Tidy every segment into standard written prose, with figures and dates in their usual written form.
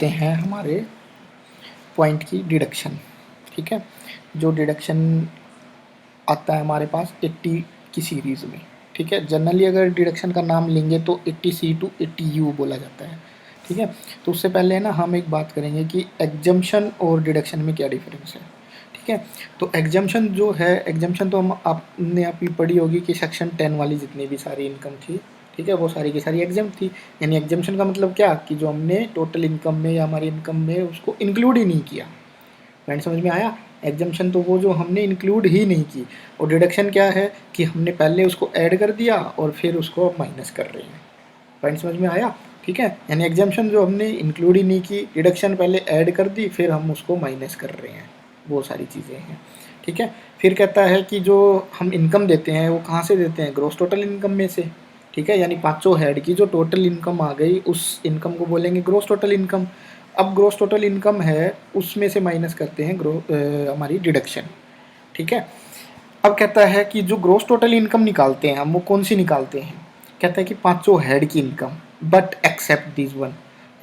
लेते हैं हमारे पॉइंट की डिडक्शन। ठीक है, जो डिडक्शन आता है हमारे पास 80 की सीरीज़ में। ठीक है, जनरली अगर डिडक्शन का नाम लेंगे तो 80C टू 80U बोला जाता है। ठीक है, तो उससे पहले ना हम एक बात करेंगे कि एग्जम्पशन और डिडक्शन में क्या डिफरेंस है। ठीक है, तो एग्जम्पशन जो है, एग्जम्पशन तो हम आपने अभी पढ़ी होगी कि सेक्शन 10 वाली जितनी भी सारी इनकम थी, ठीक है, वो सारी की सारी एग्जाम थी। यानी एग्जम्पशन का मतलब क्या, कि जो हमने टोटल इनकम में या हमारी इनकम में उसको इंक्लूड ही नहीं किया। पॉइंट समझ में आया। एग्जम्पशन तो वो जो हमने इंक्लूड ही नहीं की, और डिडक्शन क्या है कि हमने पहले उसको ऐड कर दिया और फिर उसको अब माइनस कर रहे हैं। पॉइंट समझ में आया। ठीक है, यानी एग्जम्पशन जो हमने इंक्लूड ही नहीं की, डिडक्शन पहले ऐड कर दी फिर हम उसको माइनस कर रहे हैं, वो सारी चीज़ें हैं। ठीक है, फिर कहता है कि जो हम इनकम देते हैं वो कहाँ से देते हैं, ग्रॉस टोटल इनकम में से। ठीक है, यानी पाँचों हेड की जो टोटल इनकम आ गई उस इनकम को बोलेंगे ग्रॉस टोटल इनकम। अब ग्रॉस टोटल इनकम है उसमें से माइनस करते हैं हमारी डिडक्शन। ठीक है, अब कहता है कि जो ग्रॉस टोटल इनकम निकालते हैं हम वो कौन सी निकालते हैं, कहता है कि पांचों हेड की income, but except this one.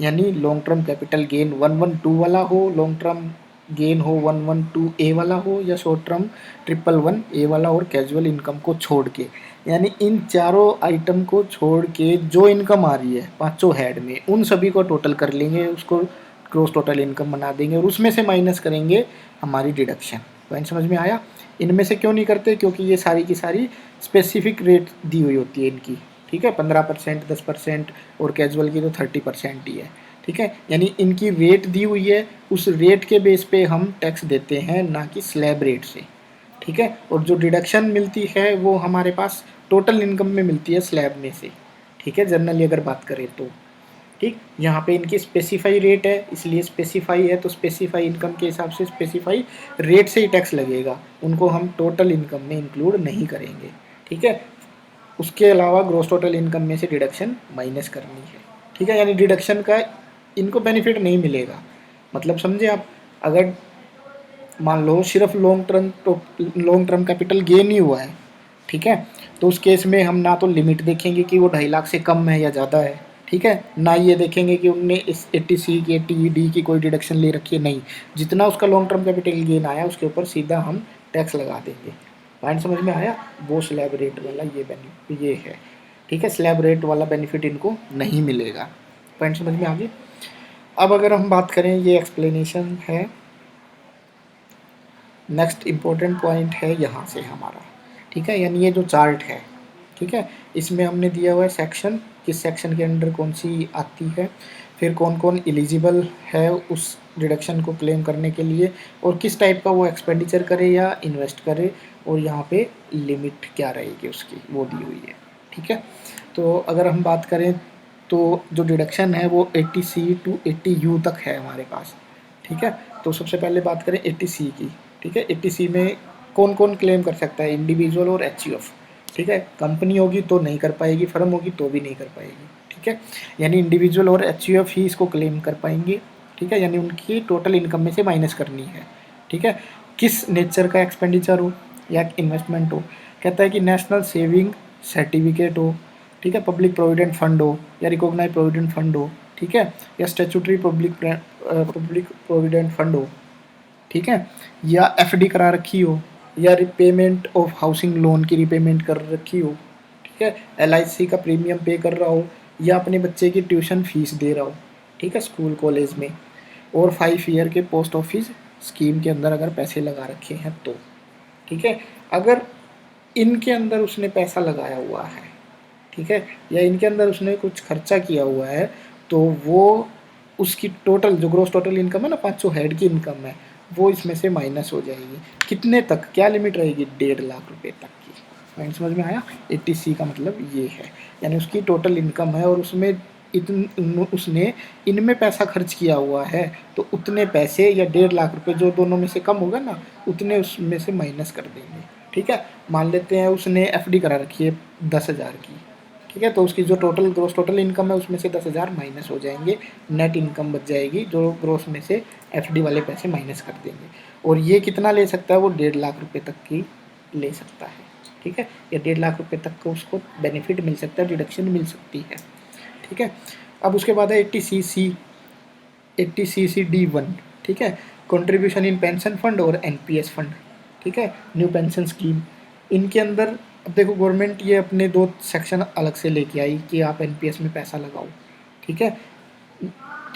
यानी लॉन्ग टर्म कैपिटल गेन 112 वाला हो, लॉन्ग टर्म गेन हो 112A वाला हो, या शॉर्ट टर्म 111A वाला, और कैजुअल इनकम को छोड़ के। यानी इन चारों आइटम को छोड़ के जो इनकम आ रही है पांचों हेड में, उन सभी को टोटल कर लेंगे, उसको ग्रॉस टोटल इनकम बना देंगे और उसमें से माइनस करेंगे हमारी डिडक्शन। पॉइंट समझ में आया। इनमें से क्यों नहीं करते, क्योंकि ये सारी की सारी स्पेसिफिक रेट दी हुई होती है इनकी। ठीक है, 15%, 10%, और कैजुअल की तो 30% ही है। ठीक है, यानी इनकी रेट दी हुई है, उस रेट के बेस पे हम टैक्स देते हैं, ना कि स्लैब रेट से। ठीक है, और जो डिडक्शन मिलती है वो हमारे पास टोटल इनकम में मिलती है स्लैब में से। ठीक है, जनरली अगर बात करें तो ठीक, यहाँ पे इनकी स्पेसिफाई रेट है, इसलिए स्पेसिफाई है तो स्पेसिफाई इनकम के हिसाब से स्पेसिफाई रेट से ही टैक्स लगेगा, उनको हम टोटल इनकम में इंक्लूड नहीं करेंगे। ठीक है, उसके अलावा ग्रॉस टोटल इनकम में से डिडक्शन माइनस करनी है। ठीक है, यानी डिडक्शन का इनको बेनिफिट नहीं मिलेगा। मतलब समझे आप, अगर मान लो सिर्फ लॉन्ग टर्म कैपिटल गेन ही हुआ है, ठीक है, तो उस केस में हम ना तो लिमिट देखेंगे कि वो 2.5 लाख से कम है या ज़्यादा है। ठीक है, ना ये देखेंगे कि उनने इस 80C की 80D की कोई डिडक्शन ले रखी है, नहीं, जितना उसका लॉन्ग टर्म कैपिटल गेन आया उसके ऊपर सीधा हम टैक्स लगा देंगे। पॉइंट समझ में आया। वो स्लैब रेट वाला ये बेनिफिट ये है। ठीक है, स्लैब रेट वाला बेनिफिट इनको नहीं मिलेगा। पॉइंट समझ में आ गई। अब अगर हम बात करें, ये एक्सप्लेनेशन है, नेक्स्ट इम्पोर्टेंट पॉइंट है यहाँ से हमारा। ठीक है, यानी ये जो चार्ट है, ठीक है, इसमें हमने दिया हुआ है सेक्शन, किस सेक्शन के अंडर कौन सी आती है, फिर कौन कौन एलिजिबल है उस डिडक्शन को क्लेम करने के लिए, और किस टाइप का वो एक्सपेंडिचर करे या इन्वेस्ट करे, और यहाँ पे लिमिट क्या रहेगी उसकी वो दी हुई है। ठीक है, तो अगर हम बात करें तो जो डिडक्शन है वो 80C टू 80U तक है हमारे पास। ठीक है, तो सबसे पहले बात करें 80C की। ठीक है, 80C में कौन कौन क्लेम कर सकता है, इंडिविजुअल और एचयूएफ। ठीक है, कंपनी होगी तो नहीं कर पाएगी, फर्म होगी तो भी नहीं कर पाएगी। ठीक है, यानी इंडिविजुअल और एचयूएफ ही इसको क्लेम कर पाएंगे। ठीक है, यानी उनकी टोटल इनकम में से माइनस करनी है। ठीक है, किस नेचर का एक्सपेंडिचर हो या इन्वेस्टमेंट हो, कहता है कि नेशनल सेविंग सर्टिफिकेट हो, ठीक है, पब्लिक प्रोविडेंट फंड हो या रिकॉग्नाइज प्रोविडेंट फंड हो, ठीक है, या स्टेचुटरी पब्लिक प्रोविडेंट फंड हो, ठीक है, या एफडी करा रखी हो, या रिपेमेंट ऑफ हाउसिंग लोन की रिपेमेंट कर रखी हो, ठीक है, एलआईसी का प्रीमियम पे कर रहा हो, या अपने बच्चे की ट्यूशन फीस दे रहा हो, ठीक है, स्कूल कॉलेज में, और 5 ईयर के पोस्ट ऑफिस स्कीम के अंदर अगर पैसे लगा रखे हैं तो। ठीक है, अगर इनके अंदर उसने पैसा लगाया हुआ है, ठीक है, या इनके अंदर उसने कुछ खर्चा किया हुआ है, तो वो उसकी टोटल जो ग्रोस टोटल इनकम है ना, 500 हेड की इनकम है, वो इसमें से माइनस हो जाएगी। कितने तक, क्या लिमिट रहेगी, 1.5 लाख रुपए तक की। पॉइंट समझ में आया। 80C का मतलब ये है, यानी उसकी टोटल इनकम है और उसमें उसने इनमें पैसा खर्च किया हुआ है, तो उतने पैसे या 1.5 लाख रुपए जो दोनों में से कम होगा ना, उतने उसमें से माइनस कर देंगे। ठीक है, मान लेते हैं उसने एफडी करा रखी है 10,000 की, ठीक है, तो उसकी जो टोटल ग्रोस टोटल इनकम है उसमें से 10,000 माइनस हो जाएंगे, नेट इनकम बच जाएगी जो ग्रोस में से एफडी वाले पैसे माइनस कर देंगे। और ये कितना ले सकता है, वो 1.5 लाख रुपए तक की ले सकता है। ठीक है, या 1.5 लाख रुपए तक को उसको बेनिफिट मिल सकता है, डिडक्शन मिल सकती है। ठीक है, अब उसके बाद है 80CC। 80CCD1, ठीक है, कंट्रीब्यूशन इन पेंशन फंड और एनपीएस फंड, ठीक है, न्यू पेंशन स्कीम। इनके अंदर अब देखो गवर्नमेंट ये अपने 2 सेक्शन अलग से लेके आई कि आप एनपीएस में पैसा लगाओ, ठीक है,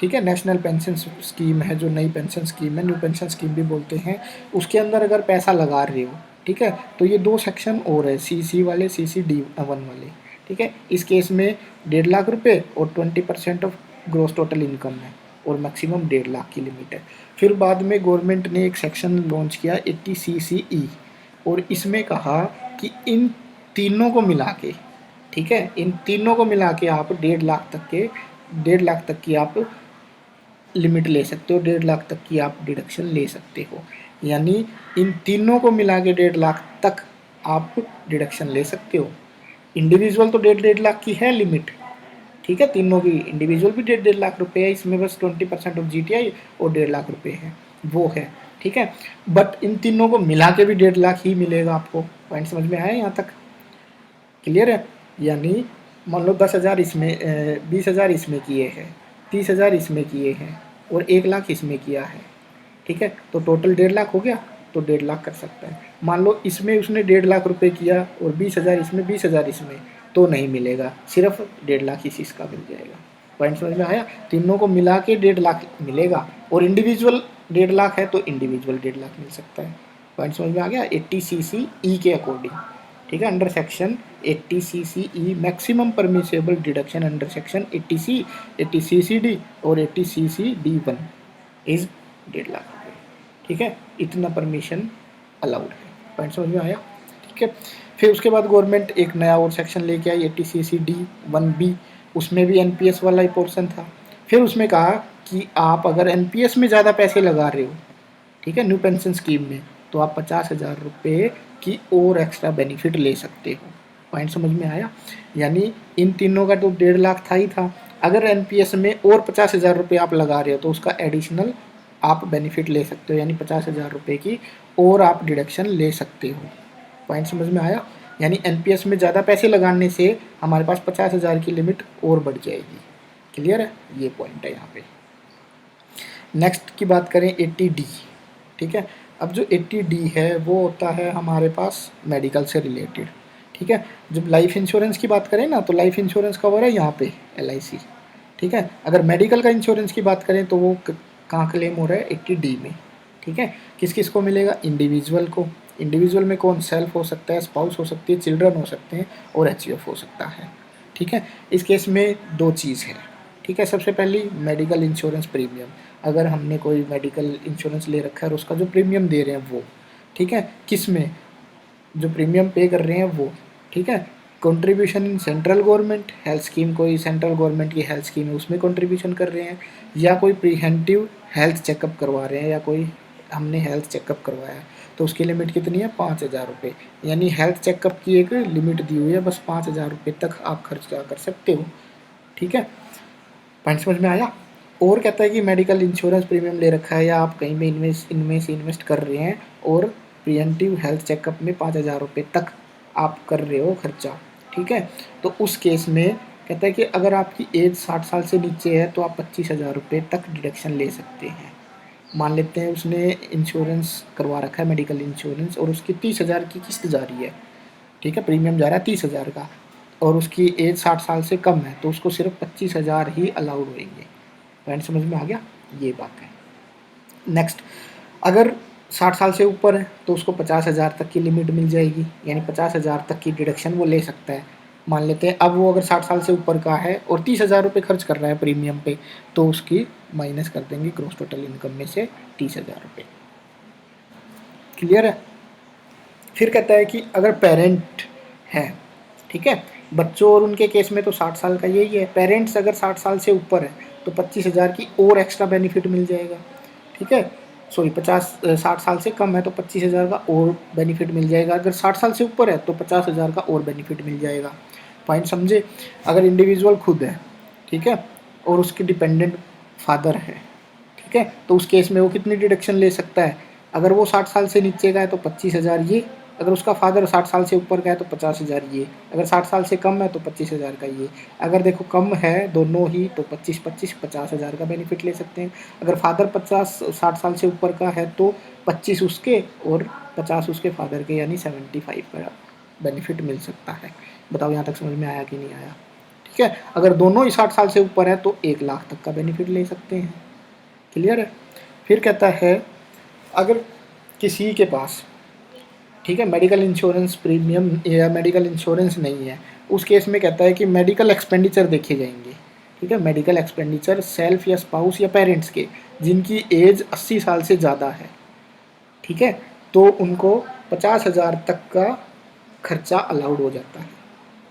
ठीक है। नेशनल पेंशन स्कीम है जो नई पेंशन स्कीम है, न्यू पेंशन स्कीम भी बोलते हैं, उसके अंदर अगर पैसा लगा रहे हो, ठीक है, तो ये 2 सेक्शन और है, सीसी वाले, CCD1 वाले, ठीक है। इस केस में 1.5 लाख रुपए और 20% ऑफ ग्रोस टोटल इनकम है और मैक्सिमम 1.5 लाख की लिमिट है। फिर बाद में गवर्नमेंट ने एक सेक्शन लॉन्च किया 80CCE, और इसमें कहा कि इन तीनों को मिला के, ठीक है, इन तीनों को मिला के आप 1.5 लाख तक की आप लिमिट ले सकते हो, 1.5 लाख तक की आप डिडक्शन ले सकते हो। यानी इन तीनों को मिला के 1.5 लाख तक आप डिडक्शन ले सकते हो। इंडिविजुअल तो 1.5 लाख की है लिमिट, ठीक है, तीनों की। इंडिविजुअल भी 1.5 लाख रुपए है, इसमें बस 20% ऑफ जीटीआई और 1.5 लाख रुपए है, वो है, ठीक है। बट इन तीनों को मिला के भी 1.5 लाख ही मिलेगा आपको। पॉइंट समझ में आया यहाँ तक? क्लियर है? यानी मान लो 10,000 इसमें 20,000 इसमें किए हैं, 30,000 इसमें किए हैं और 1 लाख इसमें किया है, ठीक है, तो टोटल 1.5 लाख हो गया, तो 1.5 लाख कर सकता है। मान लो इसमें उसने 1.5 लाख रुपए किया और 20,000 इसमें, 20,000 इसमें, तो नहीं मिलेगा, सिर्फ 1.5 लाख इसी इसका मिल जाएगा। पॉइंट समझ में आया? तीनों को मिला के 1.5 लाख मिलेगा, और इंडिविजुअल 1.5 लाख है तो इंडिविजुअल 1.5 लाख मिल सकता है। पॉइंट समझ में आ गया? 80CCE के अकॉर्डिंग, ठीक है, under section 80CCE maximum permissible deduction under section 80C, 80CCD और 80CCD1 इज 1.5 लाख रुपये, ठीक है, इतना परमिशन अलाउड है। पॉइंट समझ में आया? ठीक है। फिर उसके बाद गवर्नमेंट एक नया और सेक्शन लेके आई 80CCD1B, उसमें भी एनपीएस वाला ही पोर्शन था। फिर उसमें कहा कि आप अगर एनपीएस में ज़्यादा पैसे लगा रहे हो, ठीक है, न्यू पेंशन स्कीम में, तो आप 50,000 रुपये की और एक्स्ट्रा बेनिफिट ले सकते हो। पॉइंट समझ में आया? यानी इन तीनों का तो 1.5 लाख था ही था, अगर एनपीएस में और 50,000 रुपये आप लगा रहे हो तो उसका एडिशनल आप बेनिफिट ले सकते हो, यानी 50,000 रुपये की और आप डिडक्शन ले सकते हो। पॉइंट समझ में आया? यानी एनपीएस में ज़्यादा पैसे लगाने से हमारे पास 50,000 की लिमिट और बढ़ जाएगी। क्लियर है? ये पॉइंट है यहाँ पे। नेक्स्ट की बात करें 80D, ठीक है। अब जो 80D है वो होता है हमारे पास मेडिकल से रिलेटेड, ठीक है। जब लाइफ इंश्योरेंस की बात करें ना, तो लाइफ इंश्योरेंस कवर है यहाँ पे LIC, ठीक है। अगर मेडिकल का इंश्योरेंस की बात करें तो वो कहाँ क्लेम हो रहा है? 80D में, ठीक है। किस किस को मिलेगा? इंडिविजुअल को। इंडिविजुअल में कौन? सेल्फ हो सकता है, स्पाउस हो सकती है, चिल्ड्रन हो सकते हैं और HUF हो सकता है, ठीक है। इस केस में 2 चीज़ है, ठीक है। सबसे पहली मेडिकल इंश्योरेंस प्रीमियम, अगर हमने कोई मेडिकल इंश्योरेंस ले रखा है और उसका जो प्रीमियम दे रहे हैं वो, ठीक है, किस में जो प्रीमियम पे कर रहे हैं वो, ठीक है। Contribution in central government health scheme, कोई सेंट्रल गवर्नमेंट की हेल्थ स्कीम है उसमें कंट्रीब्यूशन कर रहे हैं, या कोई प्रिवेंटिव हेल्थ चेकअप करवा रहे हैं, या कोई हमने हेल्थ चेकअप करवाया है, तो उसकी लिमिट कितनी है? 5,000 रुपये। यानी हेल्थ चेकअप की एक लिमिट दी हुई है, बस 5,000 रुपये तक आप खर्चा कर सकते हो, ठीक है। पॉइंट समझ में आया? और कहता है कि मेडिकल इंश्योरेंस प्रीमियम ले रखा है या आप कहीं में इन्वेस्ट कर रहे हैं और प्रिवेंटिव हेल्थ चेकअप में 5,000 रुपये तक आप कर रहे हो खर्चा, ठीक है, तो उस केस में कहता है कि अगर आपकी एज 60 साल से नीचे है तो आप 25,000 रुपये तक डिडक्शन ले सकते हैं। मान लेते हैं उसने इंश्योरेंस करवा रखा है मेडिकल इंश्योरेंस और उसकी 30,000 की किस्त जा रही है, ठीक है, प्रीमियम जा रहा है 30,000 का, और उसकी एज 60 साल से कम है, तो उसको सिर्फ 25,000 ही अलाउड होंगे। पॉइंट समझ में आ गया? ये बात है। नेक्स्ट, अगर 60 साल से ऊपर है तो उसको 50,000 तक की लिमिट मिल जाएगी, यानी 50,000 तक की डिडक्शन वो ले सकता है। मान लेते हैं अब वो अगर 60 साल से ऊपर का है और 30,000 रुपये खर्च कर रहा है प्रीमियम पे, तो उसकी माइनस कर देंगे ग्रॉस टोटल इनकम में से 30,000 रुपये। क्लियर है? फिर कहता है कि अगर पेरेंट है, ठीक है, बच्चों और उनके केस में तो 60 साल का यही है, पेरेंट्स अगर 60 साल से ऊपर है तो 25,000 की और एक्स्ट्रा बेनिफिट मिल जाएगा, ठीक है। सॉरी 60 साल से कम है तो 25,000 का और बेनिफिट मिल जाएगा, अगर 60 साल से ऊपर है तो 50,000 का और बेनिफिट मिल जाएगा। पॉइंट समझे? अगर इंडिविजुअल खुद है, ठीक है, और उसके डिपेंडेंट फादर है, ठीक है, तो उस केस में वो कितनी डिडक्शन ले सकता है? अगर वो 60 साल से नीचे का है तो 25,000 ये, अगर उसका फादर 60 साल से ऊपर का है तो 50,000 ये, अगर 60 साल से कम है तो 25,000 का ये, अगर देखो कम है दोनों ही तो 25-25 50,000 का बेनिफिट ले सकते हैं। अगर फादर 60 साल से ऊपर का है तो 25 उसके और 50 उसके फादर के, यानी 75 का बेनिफिट मिल सकता है। बताओ यहाँ तक समझ में आया कि नहीं आया? ठीक है, अगर दोनों ही 60 साल से ऊपर है तो 1 लाख तक का बेनिफिट ले सकते हैं। क्लियर है? फिर कहता है अगर किसी के पास, ठीक है, मेडिकल इंश्योरेंस प्रीमियम या मेडिकल इंश्योरेंस नहीं है, उस केस में कहता है कि मेडिकल एक्सपेंडिचर देखे जाएंगे। ठीक है, मेडिकल एक्सपेंडिचर सेल्फ या स्पाउस या पेरेंट्स के जिनकी एज 80 साल से ज़्यादा है, ठीक है, तो उनको 50,000 तक का खर्चा अलाउड हो जाता है।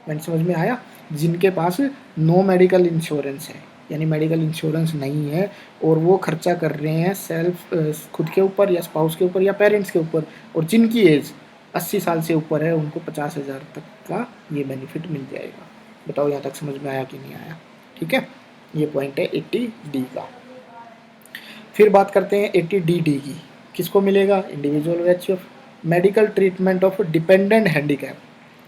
मैंने समझ में आया? जिनके पास नो मेडिकल इंश्योरेंस है, यानी मेडिकल इंश्योरेंस नहीं है और वो खर्चा कर रहे हैं सेल्फ खुद के ऊपर या स्पाउस के ऊपर या पेरेंट्स के ऊपर, और जिनकी एज 80 साल से ऊपर है, उनको 50,000 तक का ये बेनिफिट मिल जाएगा। बताओ यहाँ तक समझ में आया कि नहीं आया? ठीक है, ये पॉइंट है 80D का। फिर बात करते हैं 80DD की। किसको मिलेगा? Individual ratio of medical treatment of dependent handicap.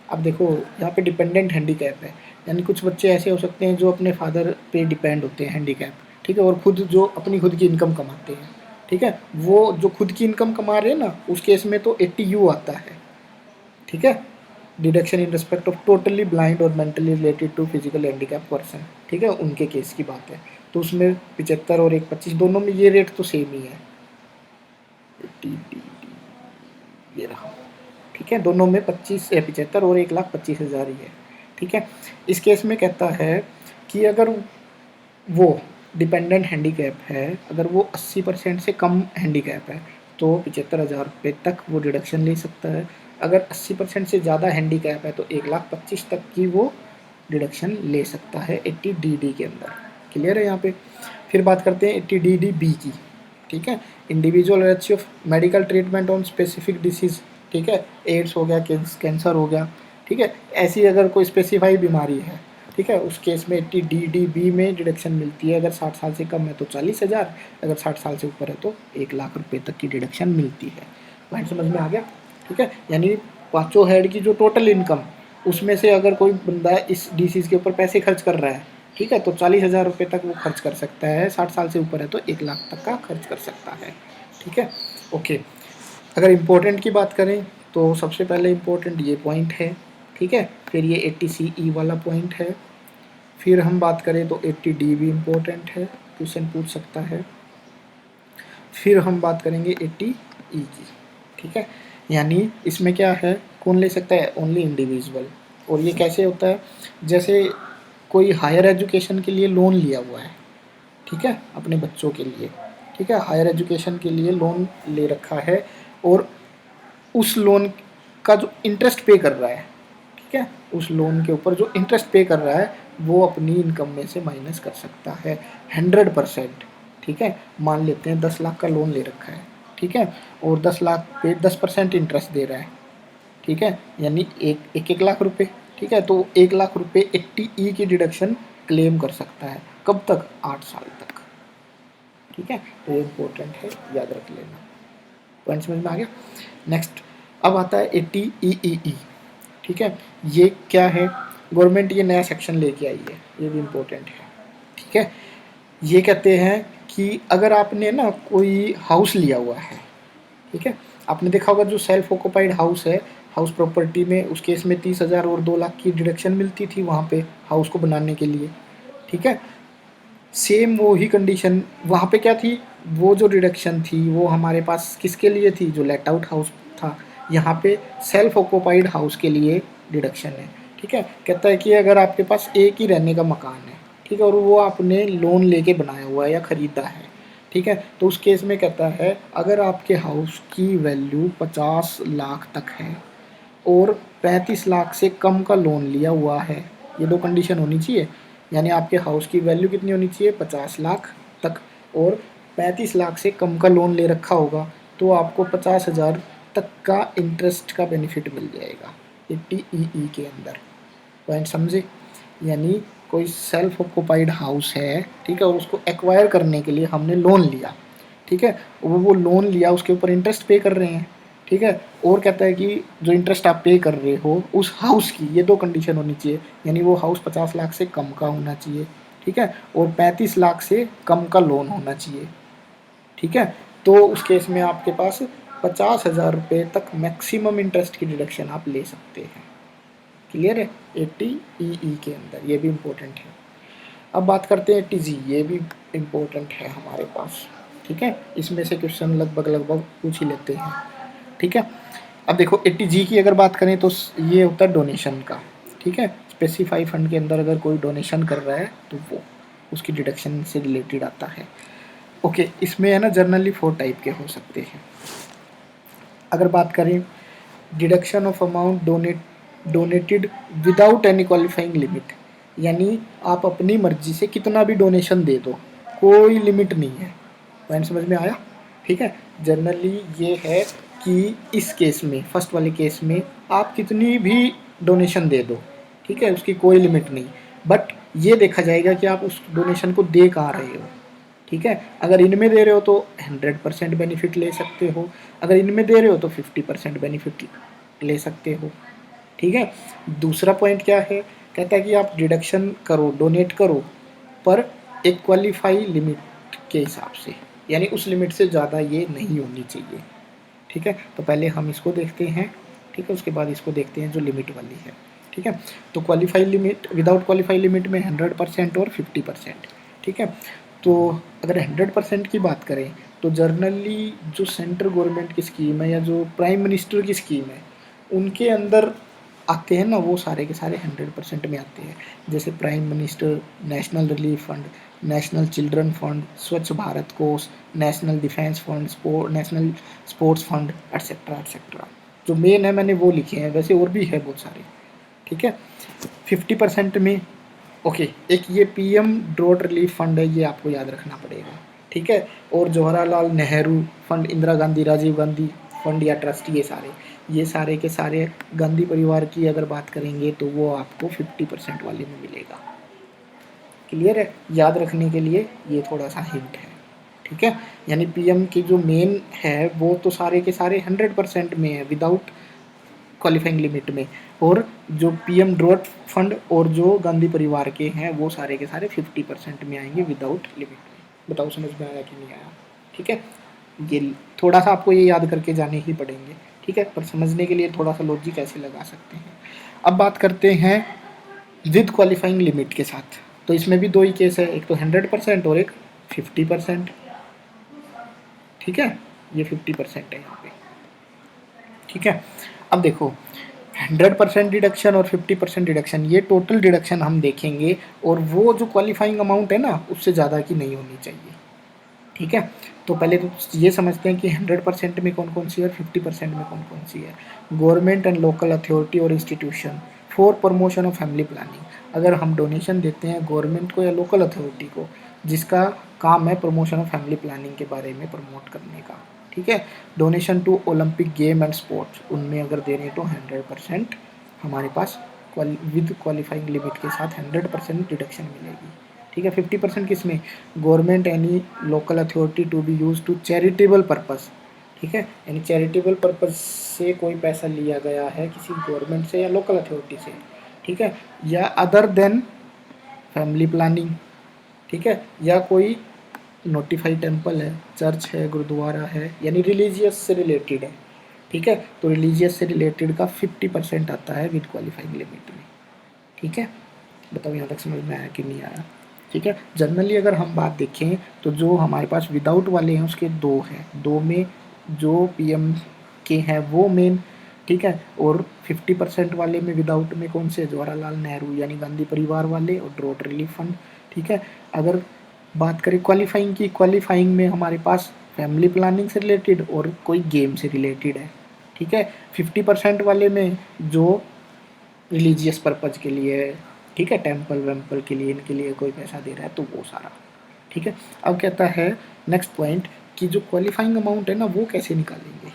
अब देखो यहाँ पे डिपेंडेंट हैंडीकैप है, यानी कुछ बच्चे ऐसे हो सकते हैं जो अपने फादर पे डिपेंड होते हैं, हैंडीकैप, ठीक है, और खुद जो अपनी खुद की इनकम कमाते हैं, ठीक है, वो जो खुद की इनकम कमा रहे हैं ना, उस केस में तो 80U आता है। ठीक है, deduction in respect of totally blind और mentally related to physical handicap person, ठीक है, उनके केस की बात है। तो उसमें 75 और 125 दोनों में ये रेट तो सेम ही है, ये रहा, ठीक है, दोनों में 75 और 1,25,000 ही है। ठीक है, इस केस में कहता है कि अगर वो डिपेंडेंट हैंडीकैप है, अगर वो 80% से कम हैंडीकैप है तो 75,000 रुपये तक वो डिडक्शन ले सकता है। अगर 80% से ज़्यादा हैंडीकैप है तो 1,25,000 तक की वो डिडक्शन ले सकता है 80DD के अंदर। क्लियर है यहाँ पे? फिर बात करते हैं 80DD-B की। ठीक है, individual ratio of medical treatment on specific disease, ठीक है, एड्स हो गया, कैंसर हो गया, ठीक है, ऐसी अगर कोई स्पेसिफाई बीमारी है, ठीक है, उस केस में 80DD-B में डिडक्शन मिलती है। अगर 60 साल से कम है तो 40,000, अगर 60 साल से ऊपर है तो 1 लाख रुपए तक की डिडक्शन मिलती है। पॉइंट समझ में आ गया? ठीक है, यानी पाँचों हेड की जो टोटल इनकम, उसमें से अगर कोई बंदा इस डिसीज़ के ऊपर पैसे खर्च कर रहा है, ठीक है, तो 40,000 रुपये तक वो खर्च कर सकता है। 60 साल से ऊपर है तो 1 लाख तक का खर्च कर सकता है। ठीक है, ओके। अगर इम्पोर्टेंट की बात करें तो सबसे पहले इम्पोर्टेंट ये पॉइंट है, ठीक है, फिर ये 80CE वाला पॉइंट है, फिर हम बात करें तो 80D भी इम्पोर्टेंट है, क्वेश्चन पूछ सकता है, फिर हम बात करेंगे 80E की। ठीक है, यानी इसमें क्या है, कौन ले सकता है? Only individual. और ये कैसे होता है? जैसे कोई हायर एजुकेशन के लिए लोन लिया हुआ है, ठीक है, अपने बच्चों के लिए, ठीक है, हायर एजुकेशन के लिए लोन ले रखा है, और उस लोन का जो इंटरेस्ट पे कर रहा है, ठीक है, उस लोन के ऊपर जो इंटरेस्ट पे कर रहा है वो अपनी इनकम में से माइनस कर सकता है 100%। ठीक है, मान लेते हैं 10 लाख का लोन ले रखा है, ठीक है, और 10 लाख पे 10% इंटरेस्ट दे रहा है, ठीक है, यानी एक लाख रुपए, ठीक है, तो 1 लाख रुपए 80E की डिडक्शन क्लेम कर सकता है। कब तक? 8 साल तक। ठीक है, तो ये इम्पोर्टेंट है, याद रख लेना। पॉइंट समझ में आ गया? नेक्स्ट अब आता है 80EEE। ठीक है, ये क्या है? गवर्नमेंट ये नया सेक्शन लेके आई है, ये भी इम्पोर्टेंट है। ठीक है, ये कहते हैं कि अगर आपने ना कोई हाउस लिया हुआ है, ठीक है, आपने देखा होगा जो सेल्फ ऑक्यूपाइड हाउस है, हाउस प्रॉपर्टी में उस केस में 30,000 और 2 लाख की डिडक्शन मिलती थी वहाँ पे हाउस को बनाने के लिए। ठीक है, सेम वो ही कंडीशन वहाँ पे क्या थी, वो जो डिडक्शन थी वो हमारे पास किसके लिए थी? जो लेट आउट हाउस था। यहाँ पे सेल्फ ऑक्यूपाइड हाउस के लिए डिडक्शन है। ठीक है, कहता है कि अगर आपके पास एक ही रहने का मकान है, ठीक है, और वो आपने लोन लेके बनाया हुआ है या ख़रीदा है, ठीक है, तो उस केस में कहता है अगर आपके हाउस की वैल्यू 50 लाख तक है और 35 लाख से कम का लोन लिया हुआ है, ये दो कंडीशन होनी चाहिए, यानी आपके हाउस की वैल्यू कितनी होनी चाहिए? 50 लाख तक, और 35 लाख से कम का लोन ले रखा होगा, तो आपको 50,000 तक का इंटरेस्ट का बेनिफिट मिल जाएगा 80EE के अंदर। पॉइंट समझे? यानी कोई सेल्फ ऑक्यूपाइड हाउस है, ठीक है, और उसको एक्वायर करने के लिए हमने लोन लिया, ठीक है, वो लोन लिया, उसके ऊपर इंटरेस्ट पे कर रहे हैं, ठीक है। और कहता है कि जो इंटरेस्ट आप पे कर रहे हो उस हाउस की, ये दो कंडीशन होनी चाहिए, यानी वो हाउस 50 लाख से कम का होना चाहिए, ठीक है, और 35 लाख से कम का लोन होना चाहिए, ठीक है। तो उस केस में आपके पास 50,000 रुपये तक मैक्सिमम इंटरेस्ट की डिडक्शन आप ले सकते हैं। क्लियर है? 80 के अंदर, ये भी इम्पोर्टेंट है। अब बात करते हैं 80G, ये भी इम्पोर्टेंट है हमारे पास, ठीक है। इसमें से क्वेश्चन लगभग लगभग पूछ ही लेते हैं, ठीक है। अब देखो 80G की अगर बात करें तो ये होता है डोनेशन का, ठीक है। स्पेसिफाई फंड के अंदर अगर कोई डोनेशन कर रहा है तो वो उसकी डिडक्शन से रिलेटेड आता है। ओके, इसमें है ना जनरली 4 टाइप के हो सकते हैं। अगर बात करें deduction of amount donated without any qualifying limit, यानी आप अपनी मर्जी से कितना भी डोनेशन दे दो, कोई लिमिट नहीं है। पॉइंट समझ में आया? ठीक है। जनरली ये है कि इस केस में, फर्स्ट वाले केस में आप कितनी भी डोनेशन दे दो, ठीक है, उसकी कोई लिमिट नहीं, बट ये देखा जाएगा कि आप उस डोनेशन को दे कहाँ रहे हो, ठीक है। अगर इनमें दे रहे हो तो 100% बेनिफिट ले सकते हो, अगर इनमें दे रहे हो तो 50% बेनिफिट ले सकते हो, ठीक है। दूसरा पॉइंट क्या है, कहता है कि आप डिडक्शन करो, डोनेट करो, पर एक क्वालिफाई लिमिट के हिसाब से, यानी उस लिमिट से ज़्यादा ये नहीं होनी चाहिए, ठीक है। तो पहले हम इसको देखते हैं, ठीक है, उसके बाद इसको देखते हैं जो लिमिट वाली है, ठीक है। तो qualify limit, without qualify limit में 100% और 50%, ठीक है। तो अगर 100% की बात करें तो जर्नली जो सेंट्रल गवर्नमेंट की स्कीम है या जो प्राइम मिनिस्टर की स्कीम है उनके अंदर आते हैं ना, वो सारे के सारे 100% में आते हैं। जैसे prime minister national relief fund, national children fund, स्वच्छ भारत कोष, national defence fund, national sports fund, etcetera etcetera. जो मेन है मैंने वो लिखे हैं, वैसे और भी है बहुत सारे, ठीक है। 50% में ओके, एक ये पीएम ड्रॉट रिलीफ फंड है, ये आपको याद रखना पड़ेगा, ठीक है। और जवाहरलाल नेहरू फंड, इंदिरा गांधी, राजीव गांधी फंड या ट्रस्ट, ये सारे के सारे गांधी परिवार की अगर बात करेंगे तो वो आपको 50% वाले में मिलेगा। क्लियर है? याद रखने के लिए ये थोड़ा सा हिंट है, ठीक है। यानी पीएम की जो मेन है वो तो सारे के सारे 100% में है विदाउट क्वालिफाइंग लिमिट में, और जो पीएम ड्रॉट फंड और जो गांधी परिवार के हैं वो सारे के सारे 50% में आएंगे विदाउट लिमिट में। बताओ समझ में आया कि नहीं आया? ठीक है, ये थोड़ा सा आपको ये याद करके जाने ही पड़ेंगे, ठीक है, पर समझने के लिए थोड़ा सा लॉजिक ऐसे लगा सकते हैं। अब बात करते हैं विद क्वालिफाइंग लिमिट के साथ, तो इसमें भी दो ही केस है, एक तो 100% और एक 50%, ठीक है, ये 50% है यहाँ पे, ठीक है। अब देखो 100% डिडक्शन और 50% डिडक्शन, ये टोटल डिडक्शन हम देखेंगे, और वो जो क्वालिफाइंग अमाउंट है ना उससे ज़्यादा की नहीं होनी चाहिए, ठीक है। तो पहले तो ये समझते हैं कि 100% में कौन कौन सी है और 50% में कौन कौन सी है। गवर्नमेंट एंड लोकल अथॉरिटी और institution for promotion of family planning, अगर हम डोनेशन देते हैं गवर्नमेंट को या लोकल अथॉरिटी को जिसका काम है प्रमोशन ऑफ फैमिली प्लानिंग के बारे में प्रमोट करने का, ठीक है। Donation to Olympic game and sports, उनमें अगर दे रहे हैं तो 100% हमारे पास विद क्वालिफाइंग लिमिट के साथ 100% डिडक्शन मिलेगी, ठीक है। 50% किस में? Government any local authority to be use to charitable purpose, ठीक है, यानी चैरिटेबल पर्पस से कोई पैसा लिया गया है किसी गवर्नमेंट से या लोकल अथॉरिटी से, ठीक है, या अदर देन फैमिली प्लानिंग, ठीक है, या कोई नोटिफाइड टेम्पल है, चर्च है, गुरुद्वारा है, यानी रिलीजियस से रिलेटेड है, ठीक है। तो रिलीजियस से रिलेटेड का 50% आता है विद क्वालिफाइंग लिमिट में, ठीक है। बताओ यहाँ तक समझ में आया कि नहीं आया? ठीक है। जनरली अगर हम बात देखें तो जो हमारे पास विदाउट वाले हैं उसके दो हैं, दो में जो पीएम के हैं वो मेन, ठीक है, और 50% वाले में विदाउट में कौन से? जवाहरलाल नेहरू यानी गांधी परिवार वाले और ड्रॉट रिलीफ फंड, ठीक है। अगर बात करें क्वालिफाइंग की, क्वालिफाइंग में हमारे पास फैमिली प्लानिंग से रिलेटेड और कोई गेम से रिलेटेड है, ठीक है। 50% वाले में जो रिलीजियस पर्पज़ के लिए है, ठीक है, टेम्पल वेम्पल के लिए, इनके लिए कोई पैसा दे रहा है तो वो सारा, ठीक है। अब कहता है नेक्स्ट पॉइंट कि जो क्वालिफाइंग अमाउंट है ना वो कैसे निकालेंगे,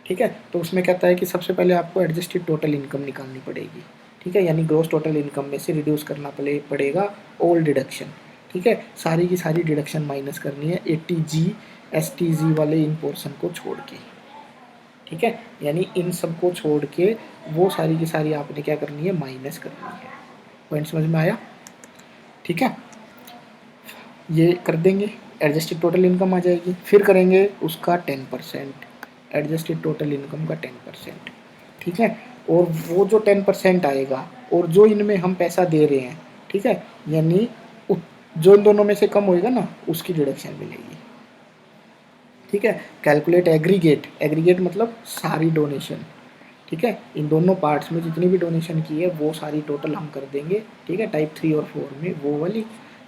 ठीक है। तो उसमें कहता है कि सबसे पहले आपको एडजस्टेड टोटल इनकम निकालनी पड़ेगी, ठीक है, यानी ग्रॉस टोटल इनकम में से रिड्यूस करना पड़ेगा ऑल डिडक्शन, ठीक है, सारी की सारी डिडक्शन माइनस करनी है 80G STG वाले इन पोर्शन को छोड़ के, ठीक है, यानी इन सबको छोड़ के वो सारी की सारी आपने क्या करनी है, माइनस करनी है। पॉइंट समझ में आया? ठीक है, ये कर देंगे, एडजस्टेड टोटल इनकम आ जाएगी। फिर करेंगे उसका 10%, एडजस्टेड टोटल इनकम का 10%। ठीक है, और वो जो 10% आएगा और जो इनमें हम पैसा दे रहे हैं, ठीक है, यानी जो इन दोनों में से कम होएगा ना उसकी डिडक्शन मिलेगी। ठीक है, कैलकुलेट एग्रीगेट, एग्रीगेट मतलब सारी डोनेशन। ठीक है, इन दोनों पार्ट्स में जितनी भी डोनेशन की है वो सारी टोटल हम कर देंगे। ठीक है, टाइप 3 और 4 में वो वाली।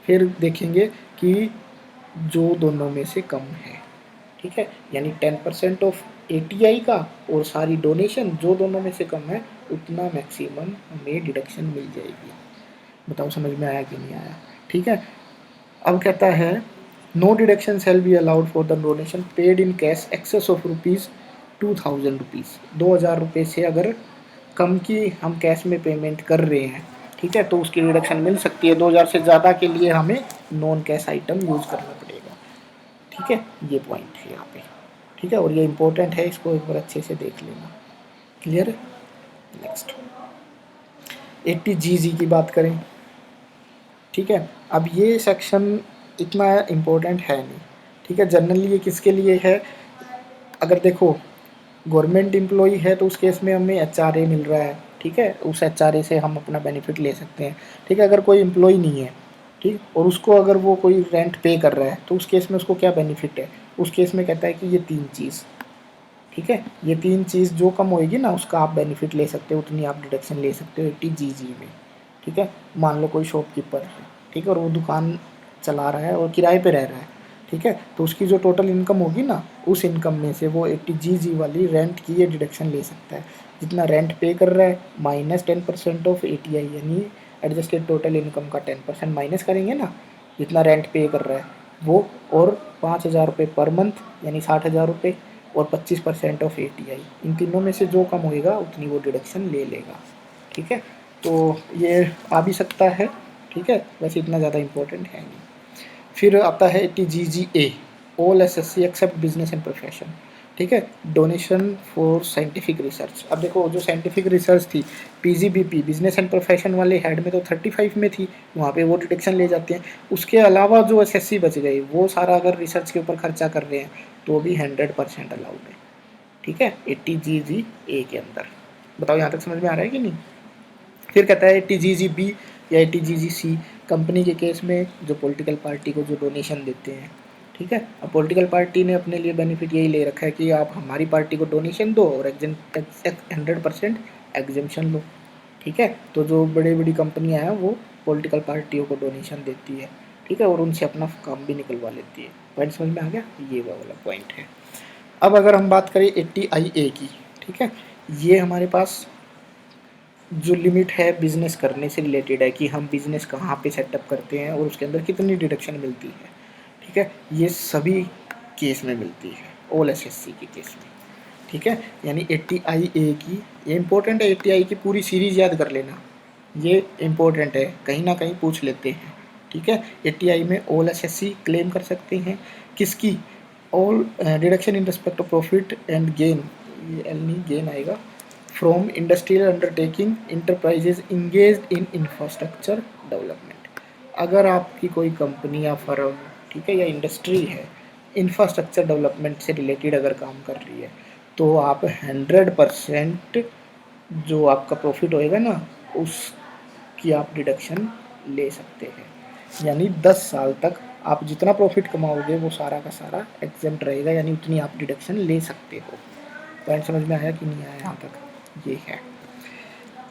फिर देखेंगे कि जो दोनों में से कम है। ठीक है, यानी 10% ऑफ ATI का और सारी डोनेशन जो दोनों में से कम है उतना मैक्सिमम हमें डिडक्शन मिल जाएगी। बताओ समझ में आया कि नहीं आया? ठीक है, अब कहता है no deduction shall be allowed for the donation paid in cash excess of ₹2000। 2000 रुपये से अगर कम की हम कैश में पेमेंट कर रहे हैं, ठीक है, तो उसकी डिडक्शन मिल सकती है। 2000 से ज़्यादा के लिए हमें नॉन कैश आइटम यूज़ करना पड़ेगा। ठीक है, ये पॉइंट है यहाँ पे। ठीक है, और ये इंपॉर्टेंट है, इसको एक बार अच्छे से देख लेना। क्लियर है? नेक्स्ट 80GG की बात करें। ठीक है, अब ये सेक्शन इतना इम्पोर्टेंट है नहीं। ठीक है, जनरली ये किसके लिए है? अगर देखो गवर्नमेंट एम्प्लॉई है तो उस केस में हमें HRA मिल रहा है। ठीक है, उस HRA से हम अपना बेनिफिट ले सकते हैं। ठीक है, अगर कोई एम्प्लॉई नहीं है, ठीक, और उसको अगर वो कोई रेंट पे कर रहा है तो उस केस में उसको क्या बेनिफिट है? उस केस में कहता है कि ये 3 चीज़, ठीक है, ये 3 चीज़ जो कम होएगी ना उसका आप बेनिफिट ले सकते हो, उतनी आप डिडक्शन ले सकते हो 80GG में। ठीक है, मान लो कोई शॉपकीपर है, ठीक है, और वो दुकान चला रहा है और किराए पे रह रहा है। ठीक है, तो उसकी जो टोटल इनकम होगी ना उस इनकम में से वो 80GG वाली रेंट की ये डिडक्शन ले सकता है। जितना रेंट पे कर रहा है माइनस 10% ऑफ ATI, यानी एडजस्टेड टोटल इनकम का 10% माइनस करेंगे ना, जितना रेंट पे कर रहा है वो, और 5000 रुपये पर मंथ यानी 60,000 रुपये, और 25% ऑफ ATI, इन तीनों में से जो कम होएगा उतनी वो डिडक्शन ले लेगा। ठीक है, तो ये आ भी सकता है। ठीक है, वैसे इतना ज़्यादा इम्पोर्टेंट है नहीं। फिर आता है 80GGA, all SSC except business and profession. ठीक है, डोनेशन फॉर साइंटिफिक रिसर्च। अब देखो जो साइंटिफिक रिसर्च थी PGBP बिजनेस एंड प्रोफेशन वाले हेड में तो 35 में थी, वहाँ पे वो डिडक्शन ले जाते हैं। उसके अलावा जो SSC बच गए वो सारा अगर रिसर्च के ऊपर खर्चा कर रहे हैं तो भी 100% अलाउड है। ठीक है, 80GGA के अंदर। बताओ यहाँ तक समझ में आ रहा है कि नहीं? फिर कहता है 80GGB या 80GGC कंपनी के केस में जो पॉलिटिकल पार्टी को जो डोनेशन देते हैं। ठीक है, अब पॉलिटिकल पार्टी ने अपने लिए बेनिफिट यही ले रखा है कि आप हमारी पार्टी को डोनेशन दो और 100% एग्जेम्पशन लो। ठीक है, तो जो बड़ी बड़ी कंपनियां हैं वो पॉलिटिकल पार्टियों को डोनेशन देती है। ठीक है, और उनसे अपना काम भी निकलवा लेती है। पॉइंट समझ में आ गया? ये वाला पॉइंट है। अब अगर हम बात करें 80IA की, ठीक है, ये हमारे पास जो लिमिट है बिज़नेस करने से रिलेटेड है कि हम बिज़नेस कहाँ पे सेटअप करते हैं और उसके अंदर कितनी डिडक्शन मिलती है। ठीक है, ये सभी केस में मिलती है, ऑल SSC के केस में। ठीक है, यानी 80IA की, ये इंपॉर्टेंट है, 80I की पूरी सीरीज याद कर लेना, ये इंपॉर्टेंट है, कहीं ना कहीं पूछ लेते हैं। ठीक है, 80I में ऑल SSC क्लेम कर सकते हैं। किसकी? All deduction in respect of profit and gain, ये एल नहीं गेन आएगा, from industrial undertaking enterprises engaged in infrastructure development. अगर आपकी कोई कंपनी या फर्म, ठीक है, या इंडस्ट्री है, इंफ्रास्ट्रक्चर डेवलपमेंट से रिलेटेड अगर काम कर रही है तो आप 100% जो आपका प्रॉफिट होएगा ना उसकी आप डिडक्शन ले सकते हैं। यानी 10 साल तक आप जितना प्रॉफिट कमाओगे वो सारा का सारा एग्जेम्प्ट रहेगा, यानी उतनी आप डिडक्शन ले सकते हो। पॉइंट समझ में आया कि नहीं आया यहाँ तक? ये है।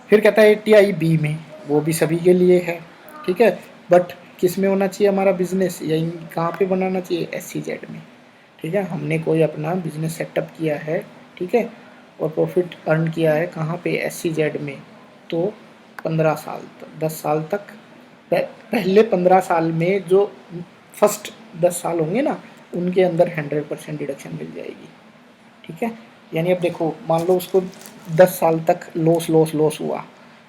फिर कहता है 80IB में, वो भी सभी के लिए है। ठीक है, बट किस में होना चाहिए हमारा बिजनेस, या कहाँ पे बनाना चाहिए? SEZ में। ठीक है, हमने कोई अपना बिजनेस सेटअप किया है, ठीक है, और प्रॉफिट अर्न किया है कहाँ पे? SEZ में। तो 15 साल तक, 10 साल तक, पहले 15 साल में जो फर्स्ट 10 साल होंगे ना उनके अंदर 100% डिडक्शन मिल जाएगी। ठीक है, यानी अब देखो मान लो उसको 10 साल तक लॉस लॉस लॉस हुआ,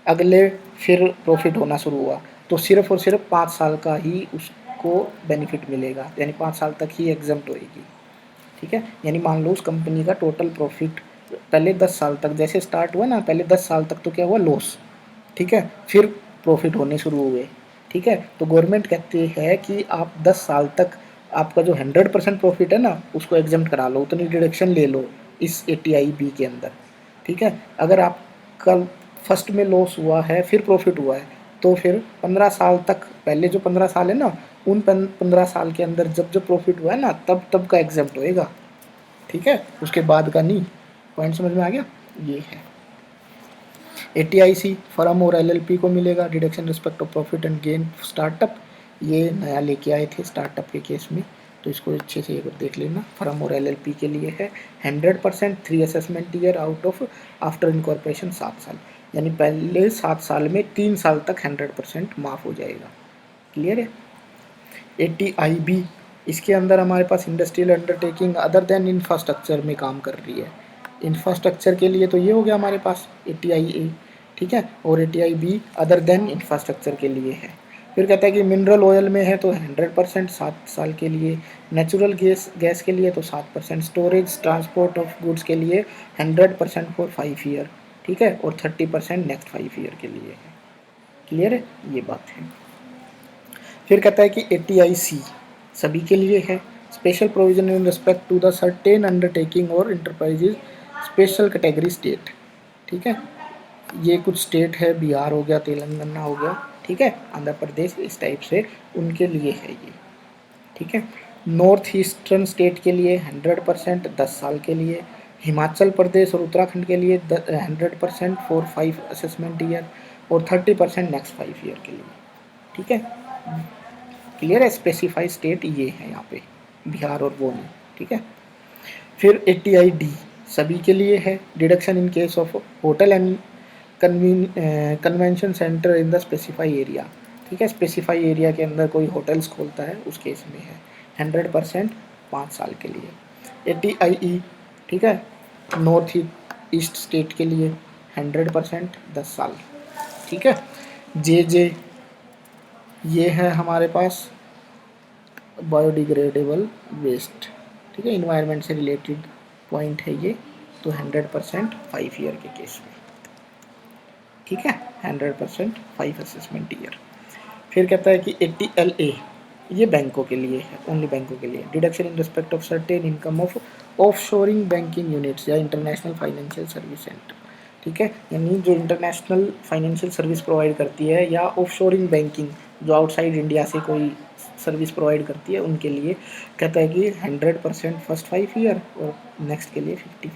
अगले फिर प्रॉफिट होना शुरू हुआ, तो सिर्फ और सिर्फ 5 साल का ही उसको बेनिफिट मिलेगा, यानी 5 साल तक ही एग्जम्प्ट होएगी। ठीक है, यानी मान लो उस कंपनी का टोटल प्रॉफिट पहले 10 साल तक जैसे स्टार्ट हुआ ना, पहले 10 साल तक तो क्या हुआ, लॉस, ठीक है, फिर प्रॉफिट होने शुरू हुए, ठीक है। तो गवर्नमेंट कहती है कि आप 10 साल तक आपका जो 100% प्रॉफिट है ना उसको एग्जम्प्ट करा लो, उतनी डिडक्शन ले लो इस ATI-B के अंदर, ठीक है। अगर आप कल फर्स्ट में लॉस हुआ है फिर प्रॉफिट हुआ है तो फिर 15 साल तक, पहले जो 15 साल है ना उन 15 साल के अंदर जब जब प्रॉफिट हुआ है ना तब तब का एग्जम्प्ट होएगा, ठीक है, उसके बाद का नहीं। पॉइंट समझ में आ गया? ये है ATIC फर्म और LLP को मिलेगा deduction respect of profit and gain startup, ये नया लेके आए थे स्टार्टअप के केस में, तो इसको अच्छे से एक बार देख लेना। फर्म और LLP के लिए है 100% 3 assessment year out of after incorporation 7 साल, यानी पहले 7 साल में 3 साल तक 100% माफ़ हो जाएगा। क्लियर है? ATI-B इसके अंदर हमारे पास industrial undertaking other than infrastructure में काम कर रही है। इंफ्रास्ट्रक्चर के लिए तो ये हो गया हमारे पास ATI-A, ठीक है, और ATI-B अदर देन इंफ्रास्ट्रक्चर के लिए है। फिर कहता है कि मिनरल ऑयल में है तो 100% 7 साल के लिए, नेचुरल गैस के लिए तो 7%, स्टोरेज ट्रांसपोर्ट ऑफ गुड्स के लिए 100% फॉर 5 ईयर, ठीक है, और 30% नेक्स्ट 5 ईयर के लिए है। क्लियर है? ये बात है। फिर कहता है कि ATI-C सभी के लिए है, special provision in respect to the certain undertaking और इंटरप्राइजेज स्पेशल कैटेगरी स्टेट, ठीक है। ये कुछ स्टेट है, बिहार हो गया, तेलंगाना हो गया, ठीक है, आंध्र प्रदेश, इस टाइप से उनके लिए है ये, ठीक है। नॉर्थ ईस्टर्न स्टेट के लिए 100% 10 साल के लिए, हिमाचल प्रदेश और उत्तराखंड के लिए 100% फॉर 5 असेसमेंट ईयर और 30% नेक्स्ट 5 ईयर के लिए, ठीक है। क्लियर है? स्पेसिफाई स्टेट ये है यहाँ पे, बिहार और वो नहीं, ठीक है। फिर ATI-D सभी के लिए है, deduction in case of hotel and convention centre in the specify area, ठीक है, स्पेसिफाई एरिया के अंदर कोई होटल्स खोलता है उस केस में है 100% 5 साल के लिए। ATI-E, ठीक है, नॉर्थ ईस्ट स्टेट के लिए 100% 10 साल, ठीक है। JJ ये है हमारे पास बायोडिग्रेडेबल वेस्ट, ठीक है, इन्वायरमेंट से रिलेटेड पॉइंट है ये, तो 100% 5 ईयर के केस में, ठीक है, 100% 5 असेसमेंट ईयर। फिर कहता है कि ATLA ये बैंकों के लिए है, ओनली बैंकों के लिए, deduction in respect of certain income of offshoring banking units या इंटरनेशनल फाइनेंशियल सर्विस सेंटर, ठीक है, यानी जो इंटरनेशनल फाइनेंशियल सर्विस प्रोवाइड करती है या ऑफशोरिंग बैंकिंग जो आउटसाइड इंडिया से कोई सर्विस प्रोवाइड करती है उनके लिए कहता है कि 100% फर्स्ट 5 ईयर और नेक्स्ट के लिए 50।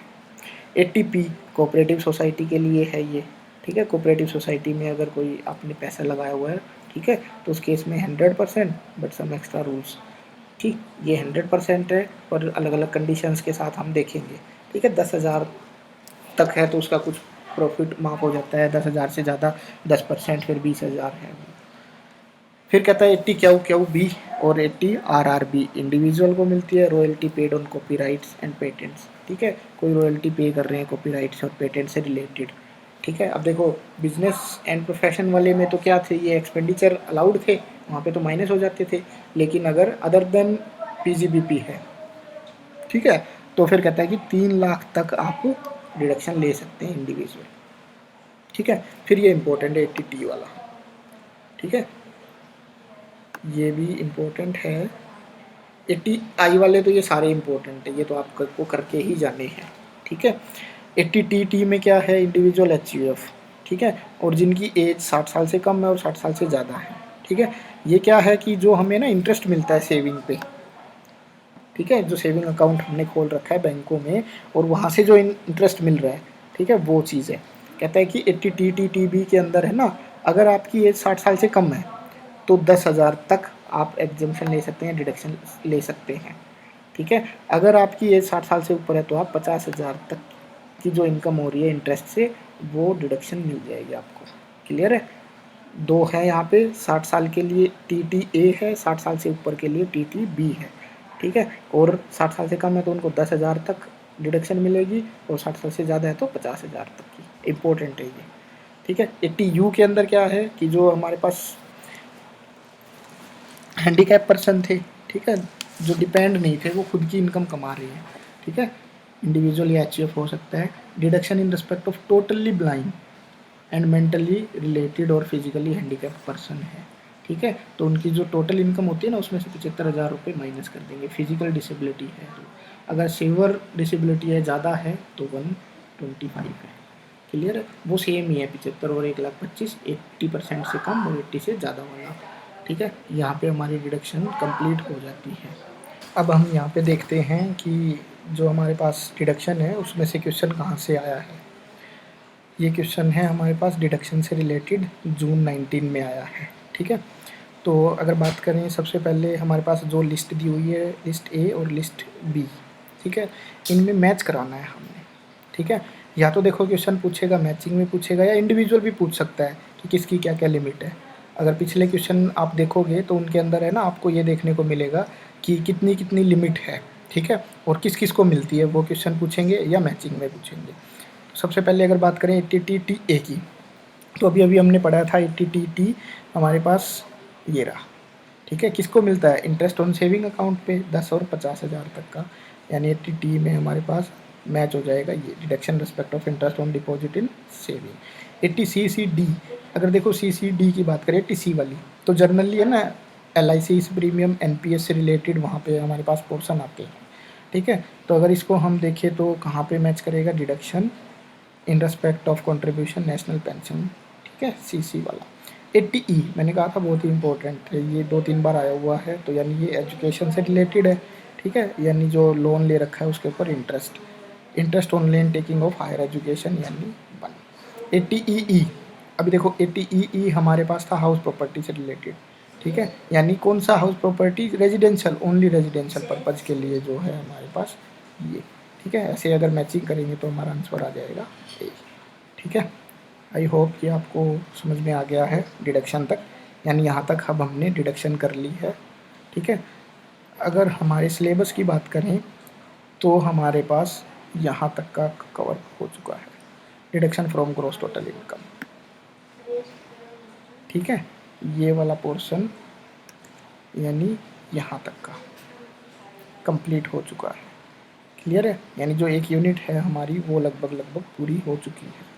ATP कोऑपरेटिव सोसाइटी के लिए है ये, ठीक है, कोऑपरेटिव सोसाइटी में अगर कोई आपने पैसा लगाया हुआ है, ठीक है, तो उस केस में 100% बट सम एक्स्ट्रा रूल्स, ठीक, ये 100% है पर अलग अलग कंडीशंस के साथ हम देखेंगे, ठीक है। 10,000 तक है तो उसका कुछ प्रॉफिट माफ हो जाता है, 10,000 से ज़्यादा 10%, फिर 20,000 है। फिर कहता है 80 QQB और 80 RRB इंडिविजुअल को मिलती है, royalty paid on copyrights and patents, ठीक है, कोई रॉयल्टी पे कर रहे हैं कॉपीराइट्स और पेटेंट से रिलेटेड, ठीक है। अब देखो बिजनेस एंड प्रोफेशन वाले में तो क्या थे, ये एक्सपेंडिचर अलाउड थे, वहाँ पे तो माइनस हो जाते थे, लेकिन अगर अदर देन PGBP है, ठीक है, तो फिर कहता है कि 3 लाख तक आप डिडक्शन ले सकते हैं इंडिविजुअल, ठीक है। फिर ये इंपॉर्टेंट है 80T वाला, ठीक है, ये भी इम्पोर्टेंट है। 80I वाले तो ये सारे इम्पोर्टेंट है, ये तो आपको करके ही जाने हैं, ठीक है। 80TT में क्या है, इंडिविजुअल HUF, ठीक है, और जिनकी एज 60 साल से कम है और 60 साल से ज़्यादा है, ठीक है। ये क्या है कि जो हमें ना इंटरेस्ट मिलता है सेविंग पे, ठीक है, जो सेविंग अकाउंट हमने खोल रखा है बैंकों में और वहाँ से जो इंटरेस्ट मिल रहा है, ठीक है, वो चीज़ है। कहता है कि 80TTTB के अंदर है ना, अगर आपकी एज 60 साल से कम है तो 10,000 तक आप एग्जम्पशन ले सकते हैं, डिडक्शन ले सकते हैं, ठीक है। अगर आपकी एज 60 साल से ऊपर है तो आप 50,000 तक की जो इनकम हो रही है इंटरेस्ट से वो डिडक्शन मिल जाएगी आपको। क्लियर है? दो है यहाँ पे, 60 साल के लिए TTA है, 60 साल से ऊपर के लिए TTB है, ठीक है, और 60 साल से कम है तो उनको 10,000 तक डिडक्शन मिलेगी और 60 साल से ज़्यादा है तो 50,000 तक की। इम्पोर्टेंट है ये, ठीक है। 80U के अंदर क्या है कि जो हमारे पास हैंडीकैप पर्सन थे, ठीक है, जो डिपेंड नहीं थे, वो खुद की इनकम कमा रहे हैं, ठीक है, इंडिविजुअल या एचयूएफ हो सकता है। Deduction in respect of totally blind and mentally related और फिजिकली हैंडीकैप्ड पर्सन है, ठीक है। तो उनकी जो टोटल इनकम होती है ना, उसमें से 75,000 रुपये माइनस कर देंगे। फिजिकल डिसेबिलिटी है तो, अगर सीवियर डिसेबिलिटी है, ज़्यादा है तो 125 है। क्लियर है, वो सेम ही है 75 और 1,25,000, 80% से कम और 80 से ज़्यादा वाला, ठीक है। यहाँ पे हमारी डिडक्शन कंप्लीट हो जाती है। अब हम यहाँ पे देखते हैं कि जो हमारे पास डिडक्शन है उसमें से क्वेश्चन कहाँ से आया है। ये क्वेश्चन है हमारे पास डिडक्शन से रिलेटेड, जून 19 में आया है, ठीक है। तो अगर बात करें, सबसे पहले हमारे पास जो लिस्ट दी हुई है, लिस्ट ए और लिस्ट बी, ठीक है, इनमें मैच कराना है हमने, ठीक है। या तो देखो क्वेश्चन पूछेगा मैचिंग में पूछेगा, या इंडिविजुअल भी पूछ सकता है कि किसकी क्या क्या लिमिट है। अगर पिछले क्वेश्चन आप देखोगे तो उनके अंदर है ना, आपको ये देखने को मिलेगा कि कितनी कितनी लिमिट है, ठीक है, और किस किस को मिलती है, वो क्वेश्चन पूछेंगे या मैचिंग में पूछेंगे। तो सबसे पहले अगर बात करें ATTTA की, तो अभी अभी हमने पढ़ा था ATTT हमारे पास ये रहा, ठीक है। किसको मिलता है, इंटरेस्ट ऑन सेविंग अकाउंट पे 10 और 50,000 तक का, यानी ATT में हमारे पास मैच हो जाएगा ये, deduction respect of interest on deposit in saving. ATCCD, अगर देखो CCD की बात करें TC वाली, तो जर्नली है ना LIC प्रीमियम NPS से रिलेटेड वहाँ पे हमारे पास पोर्शन आते हैं, ठीक है। तो अगर इसको हम देखें तो कहाँ पे मैच करेगा, deduction in respect of contribution national pension, ठीक है, CC वाला। 80E मैंने कहा था बहुत ही इंपॉर्टेंट है, ये 2-3 बार आया हुआ है, तो यानी ये एजुकेशन से रिलेटेड है, ठीक है, यानी जो लोन ले रखा है उसके ऊपर interest on loan taking of higher education, यानी 1। 80EE, अभी देखो 80EE हमारे पास था हाउस प्रॉपर्टी से रिलेटेड, ठीक है, यानी कौन सा house property, residential, only residential purpose के लिए जो है हमारे पास ये, ठीक है। ऐसे अगर मैचिंग करेंगे तो हमारा आंसर आ जाएगा ए, ठीक है। आई होप कि आपको समझ में आ गया है डिडक्शन तक, यानी यहाँ तक अब हमने डिडक्शन कर ली है, ठीक है। अगर हमारे सिलेबस की बात करें तो हमारे पास यहाँ तक का कवर हो चुका है, deduction from gross total income, ठीक है। ये वाला पोर्शन यानी यहाँ तक का कंप्लीट हो चुका है, क्लियर है, यानी जो एक यूनिट है हमारी वो लगभग लगभग पूरी हो चुकी है।